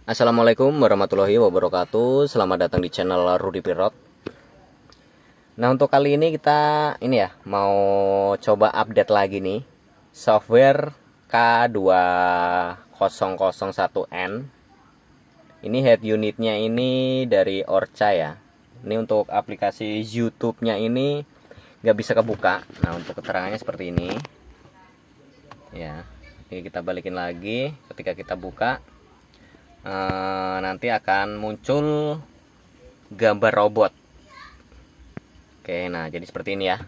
Assalamualaikum warahmatullahi wabarakatuh. Selamat datang di channel Rudy Pirot. Nah, untuk kali ini kita mau coba update lagi nih software K2001N. Ini head unitnya ini dari Orca ya. Ini untuk aplikasi YouTube-nya ini nggak bisa kebuka. Nah, untuk keterangannya seperti ini. Ya, ini kita balikin lagi. Ketika kita buka, nanti akan muncul gambar robot. Oke, nah jadi seperti ini ya.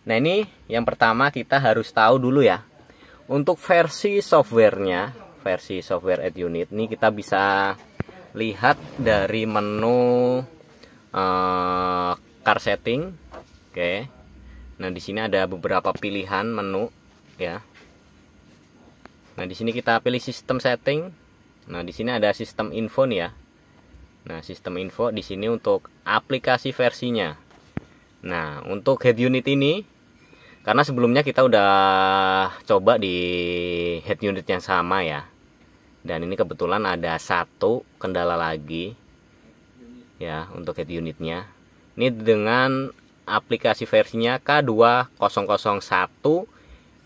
Nah, ini yang pertama kita harus tahu dulu ya. Untuk versi softwarenya, versi software Head Unit ini kita bisa lihat dari menu car setting. Oke. Nah, di sini ada beberapa pilihan menu ya. Nah, di sini kita pilih sistem setting. Nah, di sini ada sistem info nih ya. Nah, sistem info di sini untuk aplikasi versinya. Nah, untuk head unit ini, karena sebelumnya kita udah coba di head unit yang sama ya. Dan ini kebetulan ada satu kendala lagi ya untuk head unitnya. Ini dengan aplikasi versinya K2001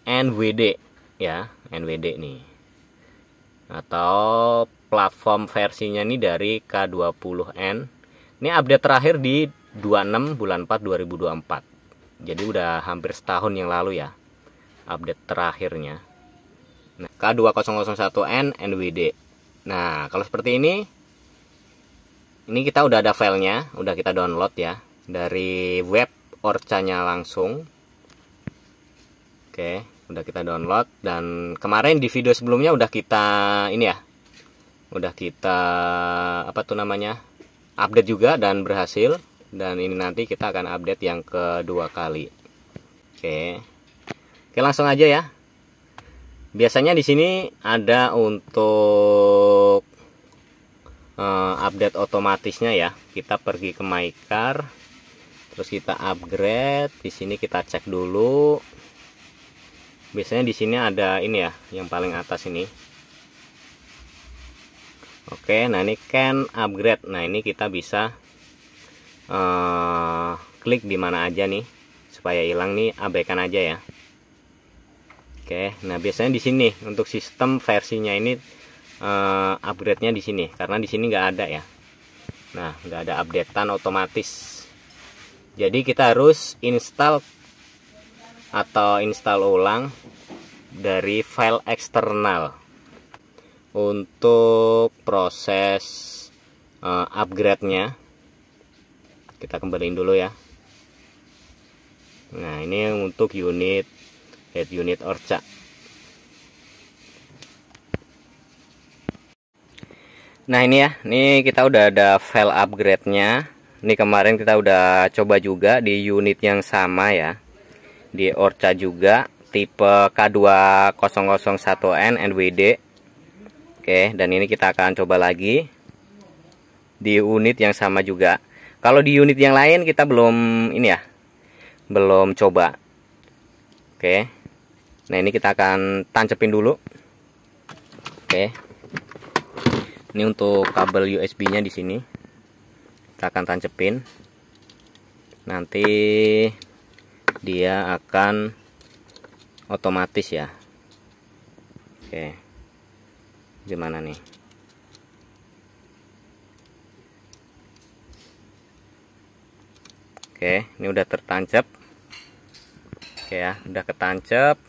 NWD ya, NWD nih. Atau platform versinya ini dari K20N. Ini update terakhir di 26 bulan 4 2024. Jadi udah hampir setahun yang lalu ya update terakhirnya. Nah, K2001N NWD. Nah, kalau seperti ini kita udah ada filenya, udah kita download ya dari web Orcanya langsung. Oke, udah kita download, dan kemarin di video sebelumnya udah kita udah kita update juga dan berhasil. Dan ini nanti kita akan update yang kedua kali. Oke, langsung aja ya. Biasanya di sini ada untuk update otomatisnya ya. Kita pergi ke My Car, terus kita upgrade. Di sini kita cek dulu. Biasanya di sini ada ini ya, yang paling atas ini. Oke, nah ini can upgrade. Nah, ini kita bisa klik di mana aja nih supaya hilang nih, abaikan aja ya. Oke, nah biasanya di sini untuk sistem versinya ini upgrade-nya di sini, karena di sini nggak ada ya. Nah, nggak ada updatean otomatis. Jadi kita harus install ulang dari file eksternal untuk proses upgrade-nya. Kita kembaliin dulu ya. Nah, ini untuk head unit Orca. Nah, ini ya, ini kita udah ada file upgrade-nya. Ini kemarin kita udah coba juga di unit yang sama ya, di Orca juga, tipe K2001N NWD. Oke, dan ini kita akan coba lagi di unit yang sama juga. Kalau di unit yang lain kita belum belum coba. Oke, nah ini kita akan tancepin dulu. Oke, ini untuk kabel USB-nya di sini kita akan tancepin. Nanti dia akan otomatis ya. Oke, gimana nih? Oke, ini udah tertancap. Oke ya, udah ketancap.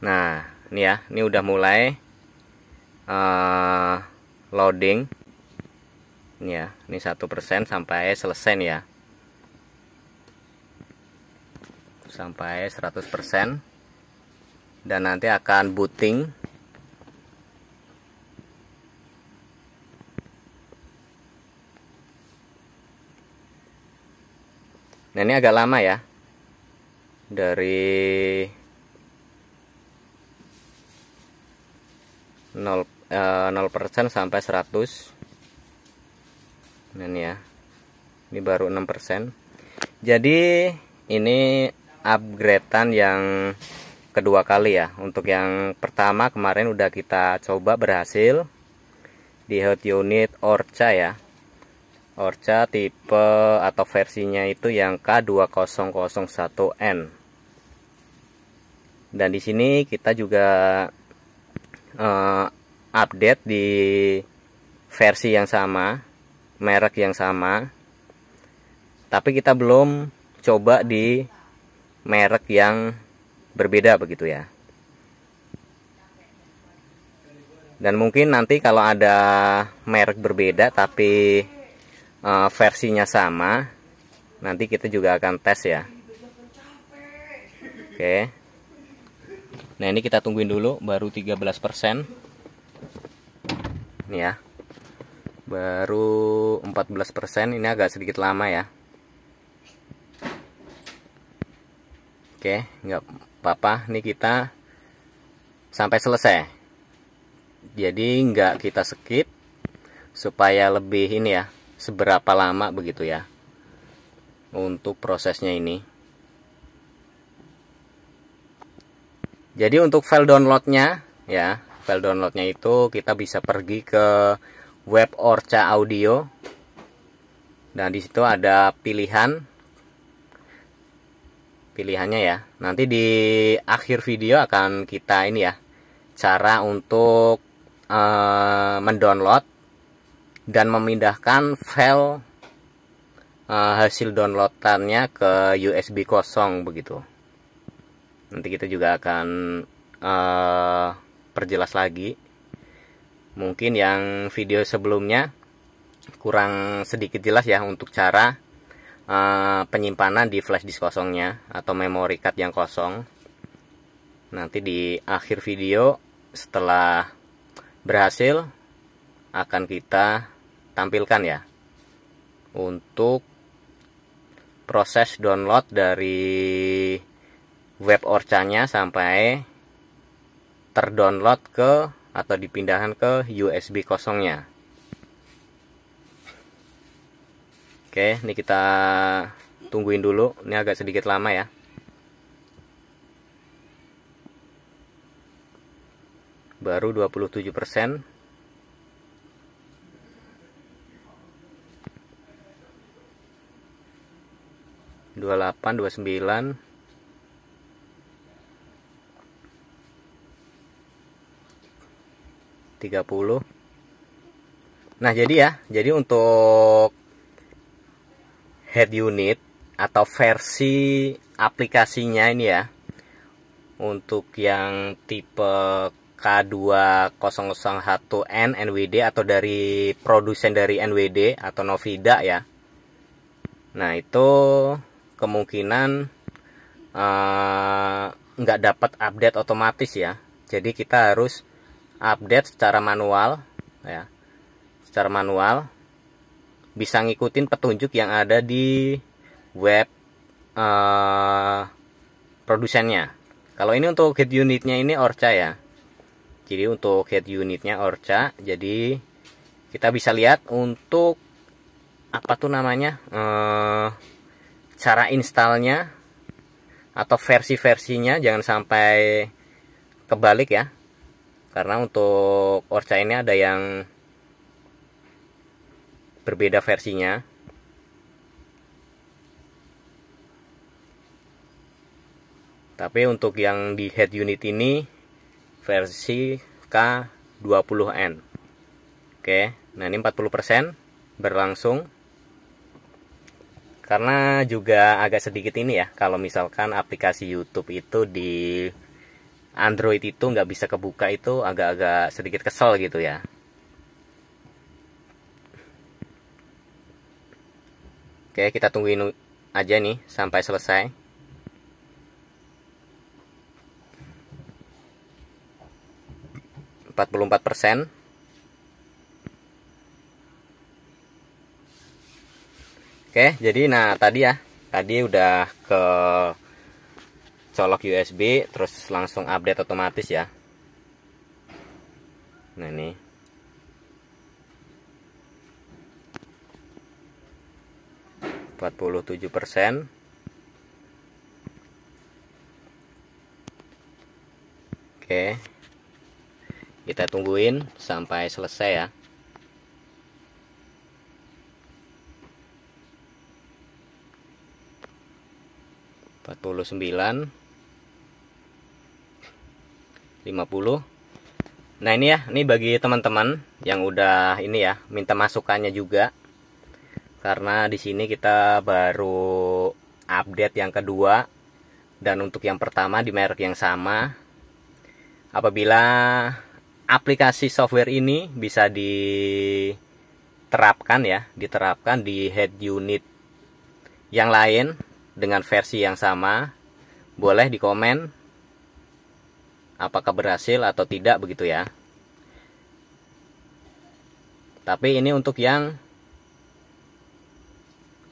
Nah, ini ya, ini udah mulai loading. Ini ya, ini 1% sampai selesai nih ya. Sampai 100%. Dan nanti akan booting. Nah, ini agak lama ya. Dari 0% sampai 100. Nah, ini ya. Ini baru 6%. Jadi ini upgradean yang kedua kali ya. Untuk yang pertama kemarin udah kita coba berhasil. di hot unit Orca ya. Orca tipe atau versinya itu yang K2001N. Dan di sini kita juga update di versi yang sama, merek yang sama. Tapi kita belum coba di merek yang berbeda begitu ya. Dan mungkin nanti kalau ada merek berbeda tapi versinya sama, nanti kita juga akan tes ya. Oke. Nah, ini kita tungguin dulu, baru 13%. Ini ya. Baru 14%, ini agak sedikit lama ya. Oke, nggak apa-apa, ini kita sampai selesai. Jadi nggak kita skip supaya lebih ini ya, seberapa lama begitu ya untuk prosesnya ini. Jadi untuk file downloadnya ya, file downloadnya itu kita bisa pergi ke web Orca Audio. Dan di situ ada pilihannya ya. Nanti di akhir video akan kita ini ya, cara untuk mendownload dan memindahkan file hasil downloadannya ke USB kosong begitu. Nanti kita juga akan perjelas lagi. Mungkin yang video sebelumnya kurang sedikit jelas ya untuk cara penyimpanan di flash disk kosongnya atau memory card yang kosong. Nanti di akhir video setelah berhasil akan kita tampilkan ya untuk proses download dari web Orcanya sampai terdownload ke atau dipindahkan ke USB kosongnya. Oke, ini kita tungguin dulu, ini agak sedikit lama ya. Baru 27%. 28, 29. 30. Nah, jadi untuk head unit atau versi aplikasinya ini ya, untuk yang tipe K2001N NWD atau dari produsen dari NWD atau Novida ya. Nah, itu kemungkinan nggak dapat update otomatis ya. Jadi kita harus update secara manual ya. Secara manual bisa ngikutin petunjuk yang ada di web produsennya. Kalau ini untuk head unitnya ini Orca ya. Jadi untuk head unitnya Orca. Jadi kita bisa lihat untuk apa tuh namanya, cara installnya atau versi-versinya jangan sampai kebalik ya. Karena untuk Orca ini ada yang berbeda versinya. Tapi untuk yang di head unit ini versi K20N. Oke, nah ini 40% berlangsung. Karena juga agak sedikit ini ya, kalau misalkan aplikasi YouTube itu di Android itu nggak bisa kebuka, itu agak-agak sedikit kesel gitu ya. Oke, kita tungguin aja nih sampai selesai. %. Oke, jadi nah tadi udah ke colok USB terus langsung update otomatis ya. Nah ini %. Oke, kita tungguin sampai selesai ya. 49, 50. Nah ini ya, ini bagi teman-teman yang udah ini ya, minta masukannya juga. Karena di sini kita baru update yang kedua, dan untuk yang pertama di merek yang sama. Apabila aplikasi software ini bisa diterapkan ya, diterapkan di head unit yang lain dengan versi yang sama, boleh di komen apakah berhasil atau tidak begitu ya. Tapi ini untuk yang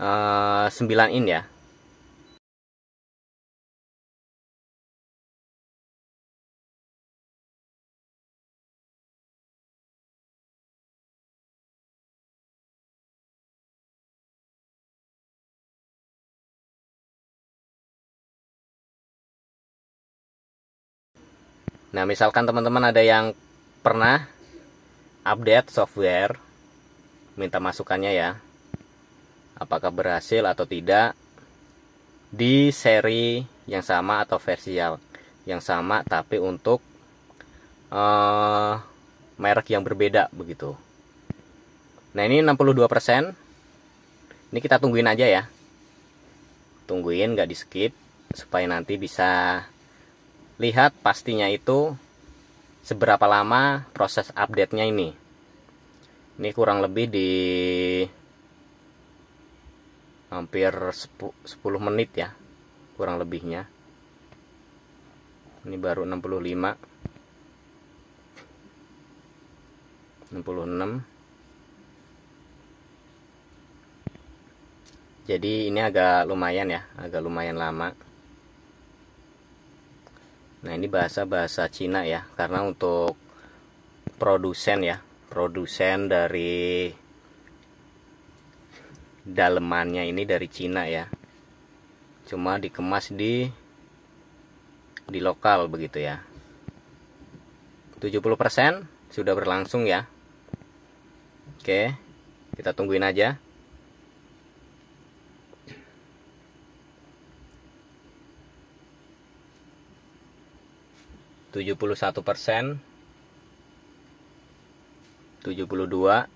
9 in ya. Nah, misalkan teman-teman ada yang pernah update software, minta masukannya ya, apakah berhasil atau tidak di seri yang sama atau versi yang sama, tapi untuk merek yang berbeda begitu. Nah ini 62%. Ini kita tungguin aja ya, tungguin, nggak di skip, supaya nanti bisa lihat pastinya itu seberapa lama proses update-nya ini. Ini kurang lebih di hampir 10 menit ya, kurang lebihnya. Ini baru 65, 66. Jadi ini agak lumayan ya, agak lumayan lama. Nah ini bahasa Cina ya, karena untuk produsen ya, produsen dari dalemannya ini dari Cina ya, cuma dikemas di lokal begitu ya. 70% sudah berlangsung ya. Oke, kita tungguin aja. %, 72.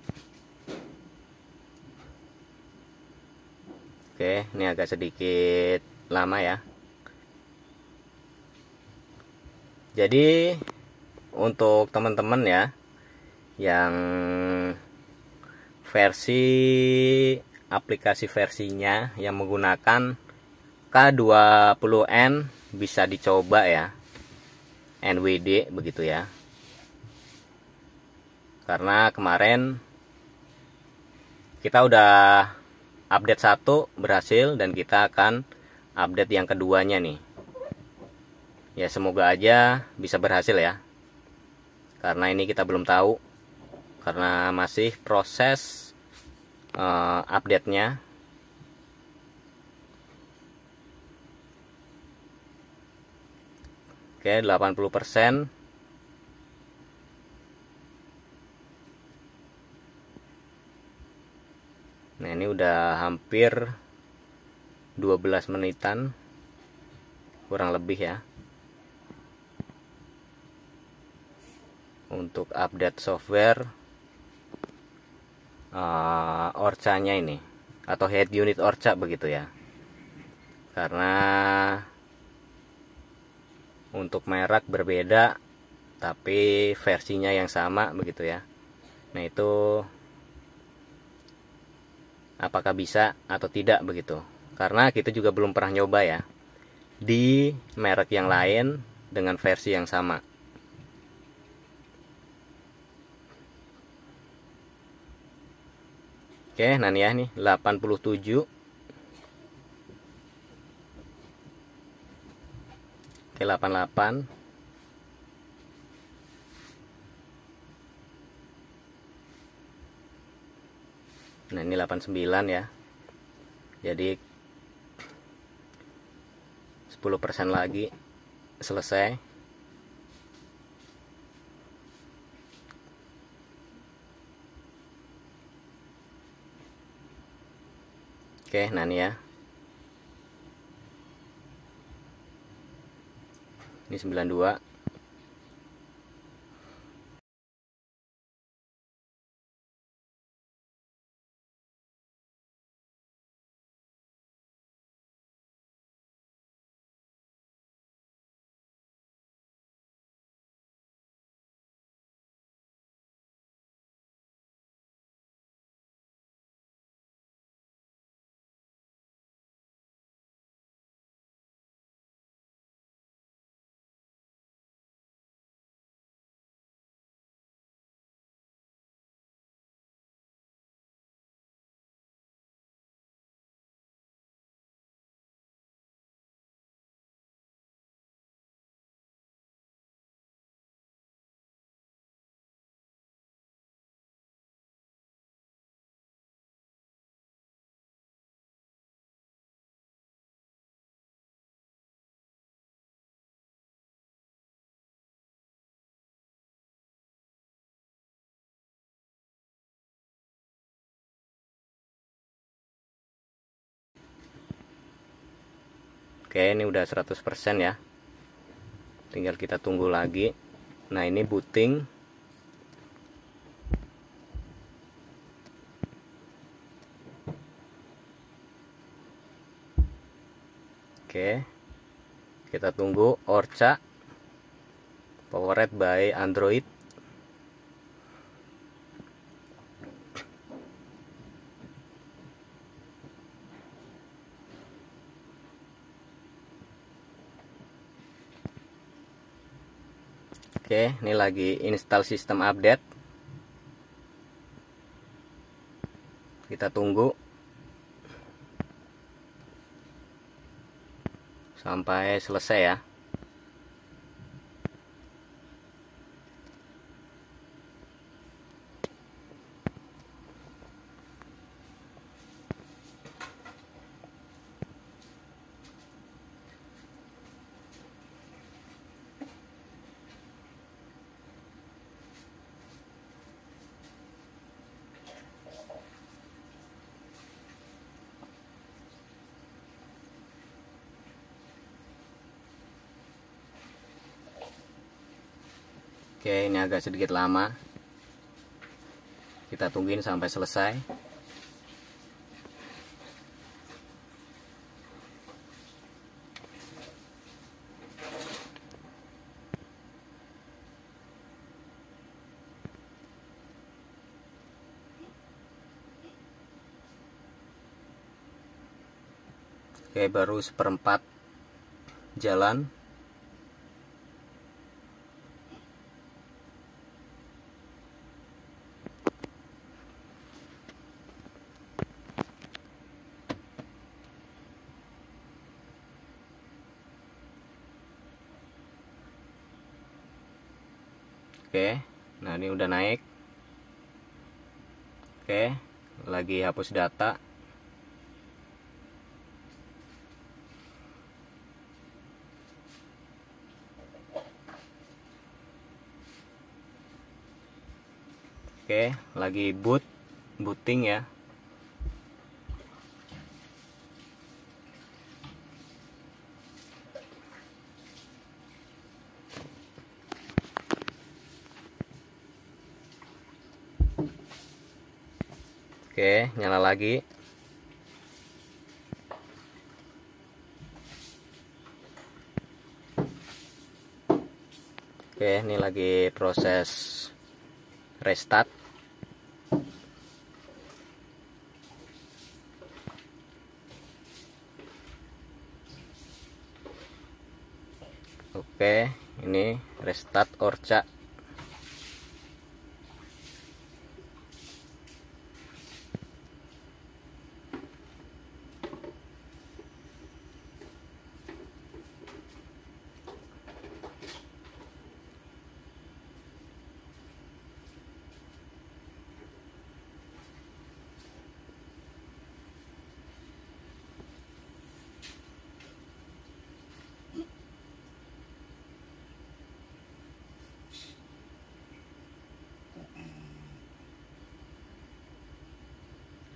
Oke, ini agak sedikit lama ya. Jadi untuk teman-teman ya yang versi aplikasi versinya yang menggunakan K20N bisa dicoba ya, NWD begitu ya. Karena kemarin kita udah update 1 berhasil, dan kita akan update yang keduanya nih. Ya semoga aja bisa berhasil ya. Karena ini kita belum tahu, karena masih proses update-nya. Oke, 80%. Nah ini udah hampir 12 menitan kurang lebih ya, untuk update software Orca-nya ini, atau head unit Orca begitu ya. Karena untuk merek berbeda tapi versinya yang sama begitu ya. Nah itu apakah bisa atau tidak begitu, karena kita juga belum pernah nyoba ya di merek yang lain dengan versi yang sama. Oke, nah nih ya, nih 87. Oke, 88. Nah ini 89 ya. Jadi 10% lagi selesai. Oke, nah ini ya. Ini 92. Oke, ini udah 100% ya. Tinggal kita tunggu lagi. Nah, ini booting. Oke. Kita tunggu Orca powered by Android. Oke, ini lagi install sistem update. Kita tunggu sampai selesai ya. Oke, ini agak sedikit lama. Kita tungguin sampai selesai. Oke, baru seperempat jalan. Oke, nah ini udah naik. Oke, lagi hapus data. Oke, lagi booting ya. Oke, nyala lagi. Oke, ini lagi proses restart. Oke, ini restart Orca.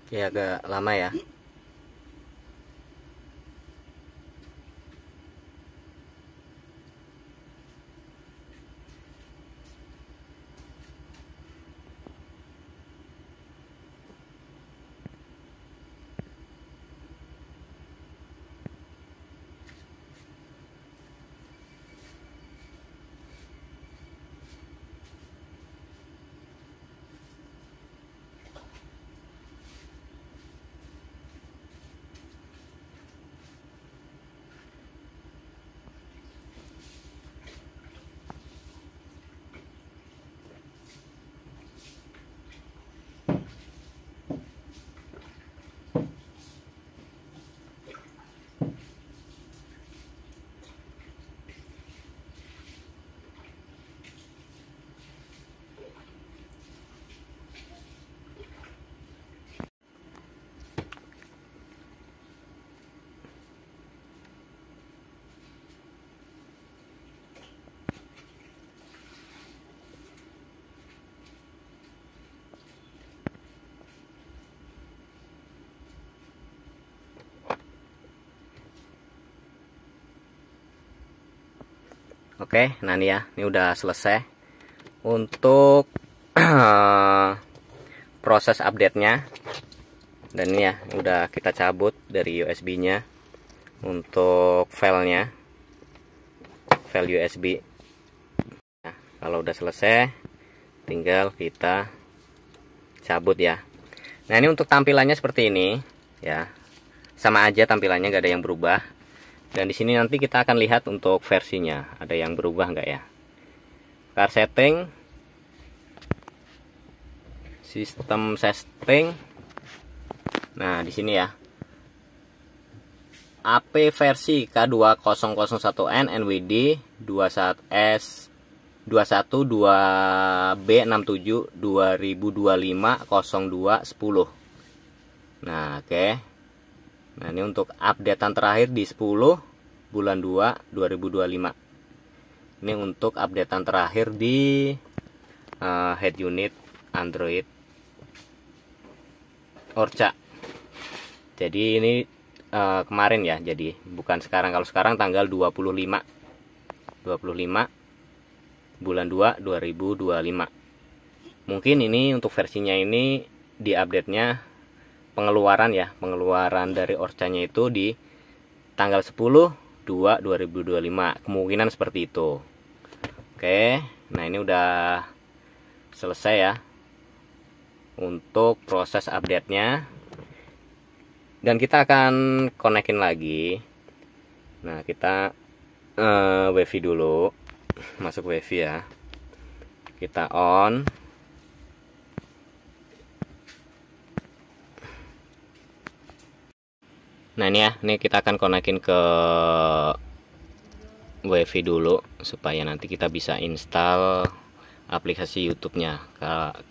Oke, agak lama ya. Oke, nah ini ya, ini udah selesai untuk proses update-nya. Dan ini ya, udah kita cabut dari USB-nya untuk filenya, file USB. Nah, kalau udah selesai, tinggal kita cabut ya. Nah, ini untuk tampilannya seperti ini ya, sama aja tampilannya, gak ada yang berubah. Dan di sini nanti kita akan lihat untuk versinya, ada yang berubah nggak ya. Car setting, sistem setting. Nah, di sini ya. AP versi K2001N NWD 21S 212B67 2025 0210. Nah, oke. Nah, ini untuk updatean terakhir di 10 bulan 2 2025. Ini untuk updatean terakhir di head unit Android Orca. Jadi ini kemarin ya, jadi bukan sekarang. Kalau sekarang tanggal 25 bulan 2 2025. Mungkin ini untuk versinya ini di update-nya pengeluaran ya, pengeluaran dari Orcanya itu di tanggal 10/2/2025, kemungkinan seperti itu. Oke, nah ini udah selesai ya untuk proses update-nya. Dan kita akan konekin lagi. Nah, kita wifi dulu, masuk wifi ya, kita on. Nah, ini ya, ini kita akan konekin ke wifi dulu supaya nanti kita bisa install aplikasi YouTube-nya.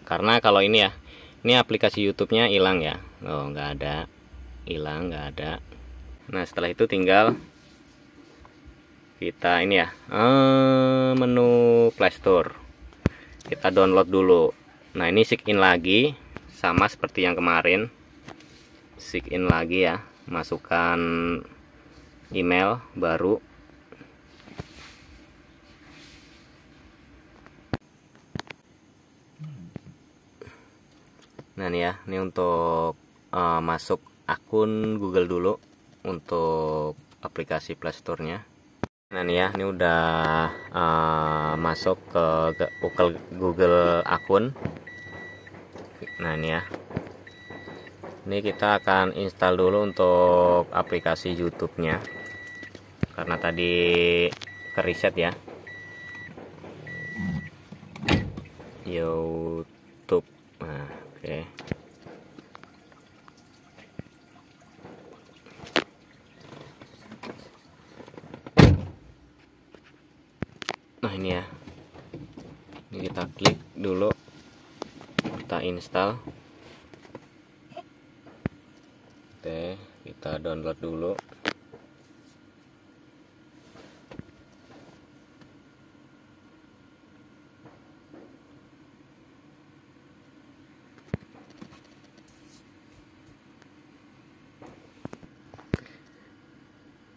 Karena kalau ini ya, ini aplikasi YouTube-nya hilang ya. Oh, nggak ada, hilang, nggak ada. Nah, setelah itu tinggal kita ini ya, menu Play Store, kita download dulu. Nah, ini sign in lagi sama seperti yang kemarin, sign in lagi ya, masukkan email baru. Nah, ini ya, ini untuk masuk akun Google dulu untuk aplikasi Play Store-nya. Nah, ini ya, ini udah masuk ke Google akun. Nah, ini ya, ini kita akan install dulu untuk aplikasi YouTube-nya karena tadi ke reset ya, YouTube. Nah, oke. Nah, ini ya, ini kita klik dulu, kita install. Oke, kita download dulu.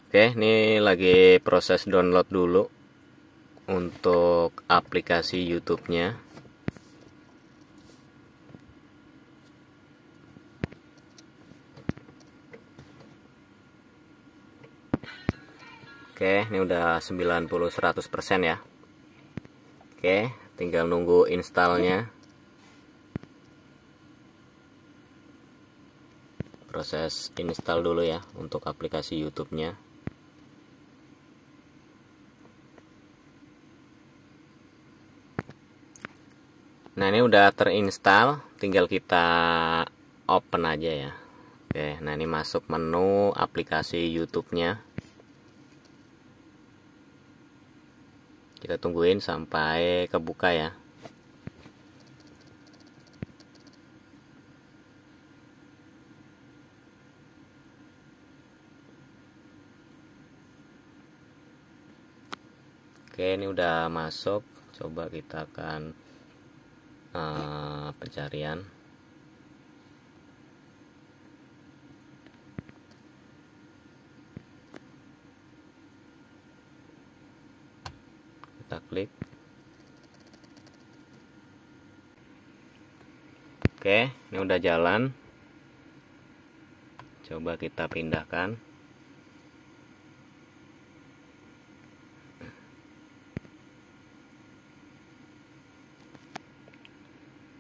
Oke, ini lagi proses download dulu untuk aplikasi YouTube-nya. Oke, ini udah 90-100% ya. Oke, tinggal nunggu installnya. Proses install dulu ya untuk aplikasi YouTube-nya. Nah, ini udah terinstall, tinggal kita open aja ya. Oke, nah ini masuk menu aplikasi YouTube-nya. Kita tungguin sampai kebuka ya. Oke, ini udah masuk. Coba kita akan pencarian. kita klik. Oke, ini udah jalan. Coba kita pindahkan.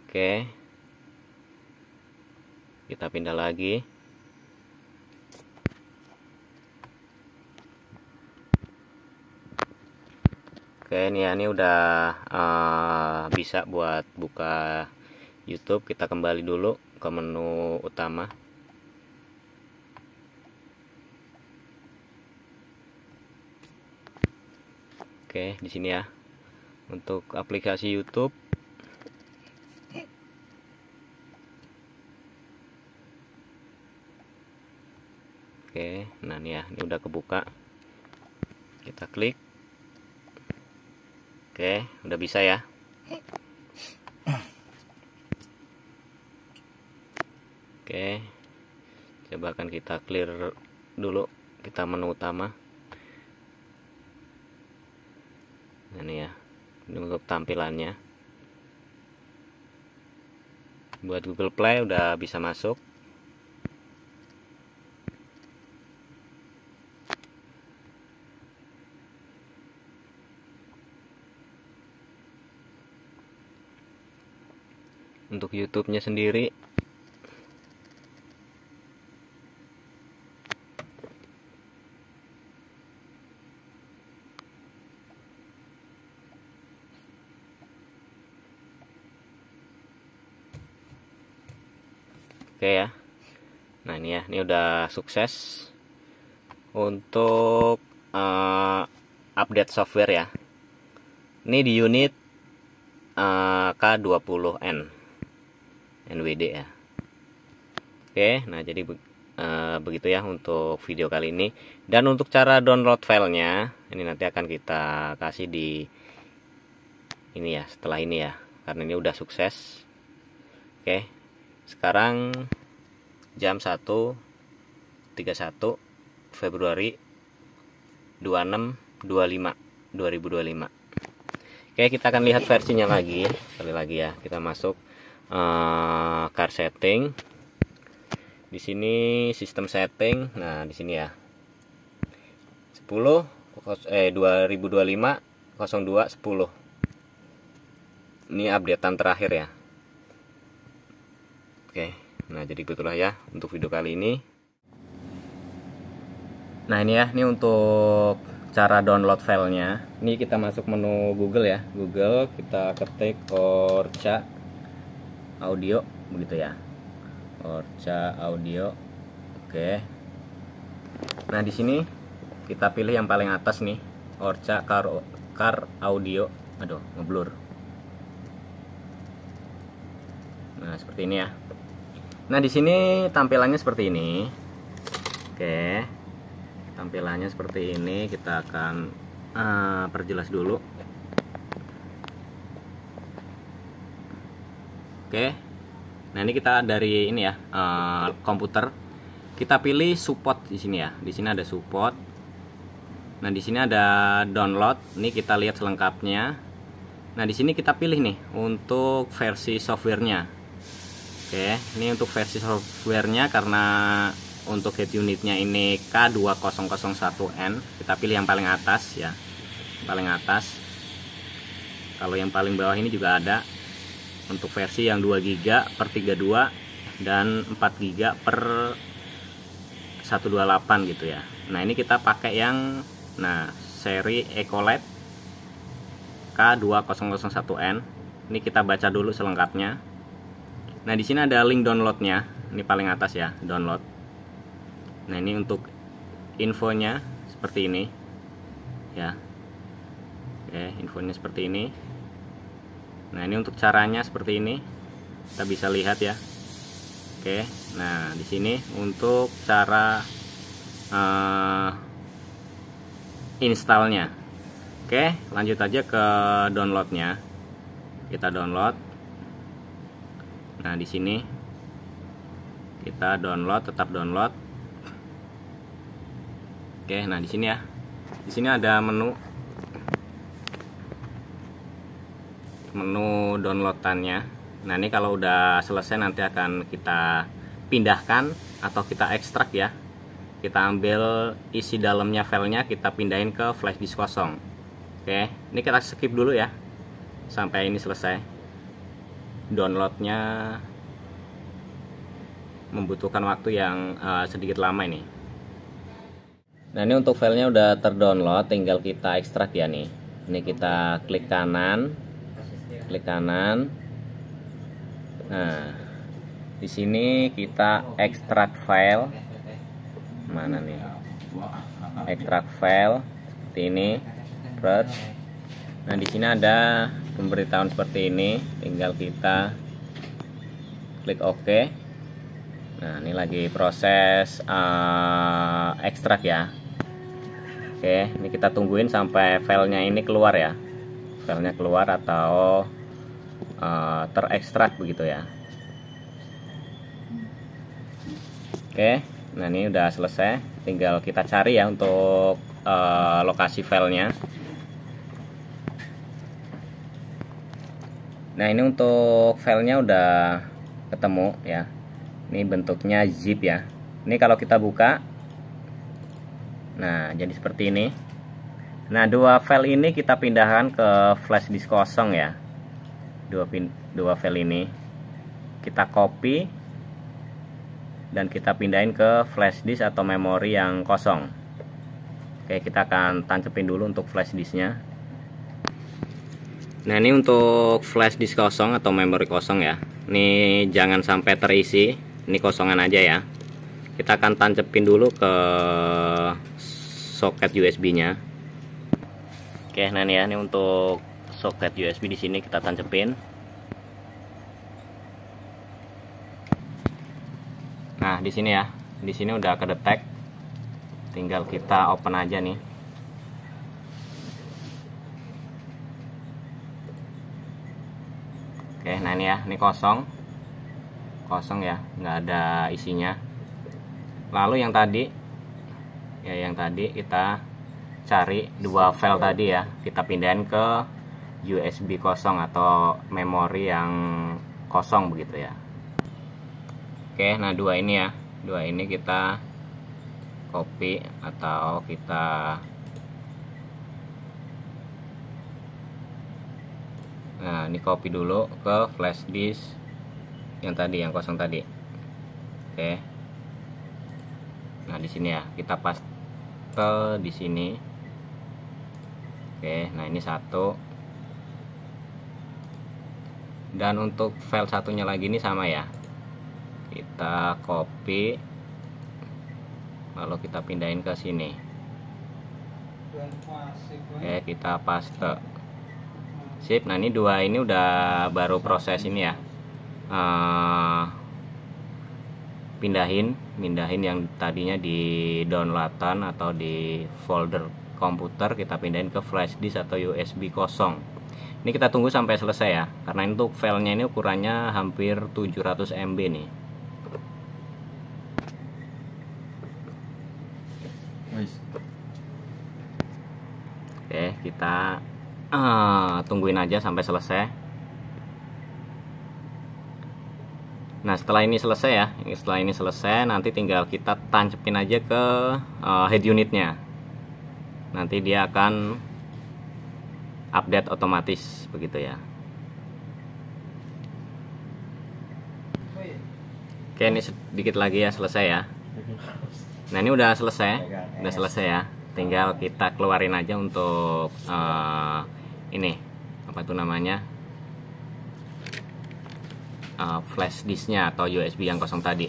Oke, kita pindah lagi. Oke, ini udah bisa buat buka YouTube. Kita kembali dulu ke menu utama. Oke, di sini ya untuk aplikasi YouTube. Oke, nah ini ya, ini udah kebuka. Kita klik. Oke, udah bisa ya. Oke, coba akan kita clear dulu, kita menu utama. Nah, ini ya, ini untuk tampilannya. Buat Google Play udah bisa masuk. Untuk YouTube-nya sendiri oke ya. Nah ini ya, ini udah sukses untuk update software ya. Ini di unit K20N NWD ya. Oke, nah jadi begitu ya untuk video kali ini. Dan untuk cara download filenya ini nanti akan kita kasih di ini ya, setelah ini ya, karena ini udah sukses. Oke, sekarang jam 1.31 Februari 2025. Oke, kita akan lihat versinya lagi. Sekali lagi ya, kita masuk car setting. Di sini sistem setting. Nah, di sini ya. 2025 02 10. Ini updatean terakhir ya. Oke. Nah, jadi begitulah ya untuk video kali ini. Nah, ini ya, ini untuk cara download filenya. Ini kita masuk menu Google ya. Google, kita ketik Orca Audio begitu ya. Orca Audio. Oke. Nah, di sini kita pilih yang paling atas nih, Orca Car Audio. Aduh, ngeblur. Nah, seperti ini ya. Nah, di sini tampilannya seperti ini. Oke. Tampilannya seperti ini. Kita akan perjelas dulu. Oke. Nah, ini kita dari ini ya, komputer. Kita pilih support di sini ya. Di sini ada support. Nah, di sini ada download. Ini kita lihat selengkapnya. Nah, di sini kita pilih nih untuk versi softwarenya. Oke, ini untuk versi softwarenya karena untuk head unitnya ini K2001N. Kita pilih yang paling atas ya. Paling atas. Kalau yang paling bawah ini juga ada. Untuk versi yang 2 GB per 32 dan 4 GB per 128 gitu ya. Nah, ini kita pakai yang seri Ecolab K2001N. Ini kita baca dulu selengkapnya. Nah, di sini ada link downloadnya. Ini paling atas ya, download. Nah, ini untuk infonya seperti ini ya. Oke, infonya seperti ini. Nah, ini untuk caranya seperti ini. Kita bisa lihat ya. Oke. Nah, di sini untuk cara installnya. Oke, lanjut aja ke downloadnya. Kita download. Nah, di sini kita download, tetap download. Oke, nah di sini ya. Di sini ada menu. menu downloadannya. Nah ini kalau udah selesai nanti akan kita pindahkan atau kita ekstrak ya. Kita ambil isi dalamnya filenya, kita pindahin ke flash disk kosong. Oke, ini kita skip dulu ya sampai ini selesai. Downloadnya membutuhkan waktu yang sedikit lama ini. Nah ini untuk filenya udah terdownload, tinggal kita ekstrak ya nih. Ini kita klik kanan. Nah, di sini kita ekstrak file. Mana nih? Ekstrak file seperti ini. Nah, di sini ada pemberitahuan seperti ini, tinggal kita klik OK. Nah, ini lagi proses ekstrak ya. Oke, ini kita tungguin sampai filenya ini keluar ya. Filenya keluar atau terekstrak begitu ya. Oke, nah ini udah selesai. Tinggal kita cari ya untuk lokasi filenya. Nah ini untuk filenya udah ketemu ya. Ini bentuknya zip ya. Ini kalau kita buka, nah jadi seperti ini. Nah dua file ini kita pindahkan ke flash disk kosong ya. Dua file ini kita copy dan kita pindahin ke flash disk atau memori yang kosong. Oke, kita akan tancapin dulu untuk flash disknya. Nah ini untuk flash disk kosong atau memori kosong ya. Ini jangan sampai terisi, ini kosongan aja ya. Kita akan tancapin dulu ke soket USB-nya. Oke, nah ini ya, ini untuk soket USB di sini kita tancapin. Nah, di sini ya. Di sini udah kedetek. Tinggal kita open aja nih. Oke, nah ini ya, ini kosong. Kosong ya, nggak ada isinya. Lalu yang tadi kita cari dua file tadi ya, kita pindahin ke USB kosong atau memori yang kosong begitu ya. Oke, nah dua ini ya, dua ini kita copy atau kita ini copy dulu ke flash disk yang tadi, yang kosong tadi. Oke. Nah, di sini ya, kita paste di sini. Oke, nah ini satu. Dan untuk file satunya lagi ini sama ya. Kita copy lalu kita pindahin ke sini. Oke, kita paste. Sip. Nah, ini dua ini udah baru proses ini ya. Mindahin yang tadinya di downloadan atau di folder komputer, kita pindahin ke flash disk atau USB kosong. Ini kita tunggu sampai selesai ya, karena untuk filenya ini ukurannya hampir 700 MB nih. Oke, kita tungguin aja sampai selesai. Nah setelah ini selesai ya, setelah ini selesai nanti tinggal kita tancapin aja ke head unitnya. Nanti dia akan update otomatis begitu ya. Oke, ini sedikit lagi ya, selesai ya. Nah ini udah selesai ya. Tinggal kita keluarin aja untuk ini apa tuh namanya, flash disknya atau USB yang kosong tadi.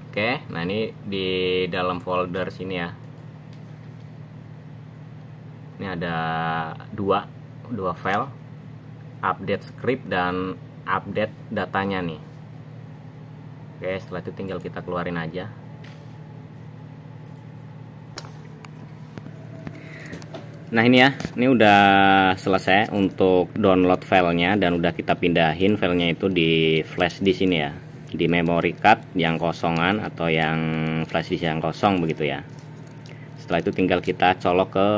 Oke, nah ini di dalam folder sini ya. Ini ada dua file, update script dan update datanya nih. Oke, setelah itu tinggal kita keluarin aja. Nah ini ya, ini udah selesai untuk download filenya dan udah kita pindahin filenya itu di flash disk ini ya, di memory card yang kosongan atau yang flash disk yang kosong begitu ya. Setelah itu tinggal kita colok ke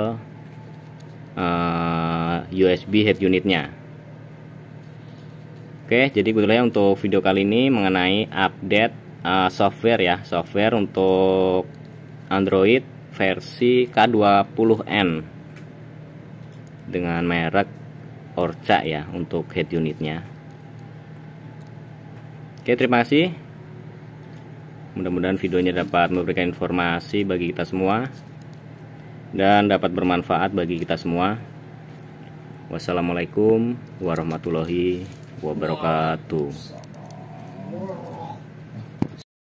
USB head unitnya. Oke, jadi betulnya untuk video kali ini mengenai update software ya, software untuk Android versi K20N dengan merek Orca ya untuk head unitnya. Oke, terima kasih. Mudah-mudahan videonya dapat memberikan informasi bagi kita semua dan dapat bermanfaat bagi kita semua. Wassalamualaikum warahmatullahi wabarakatuh.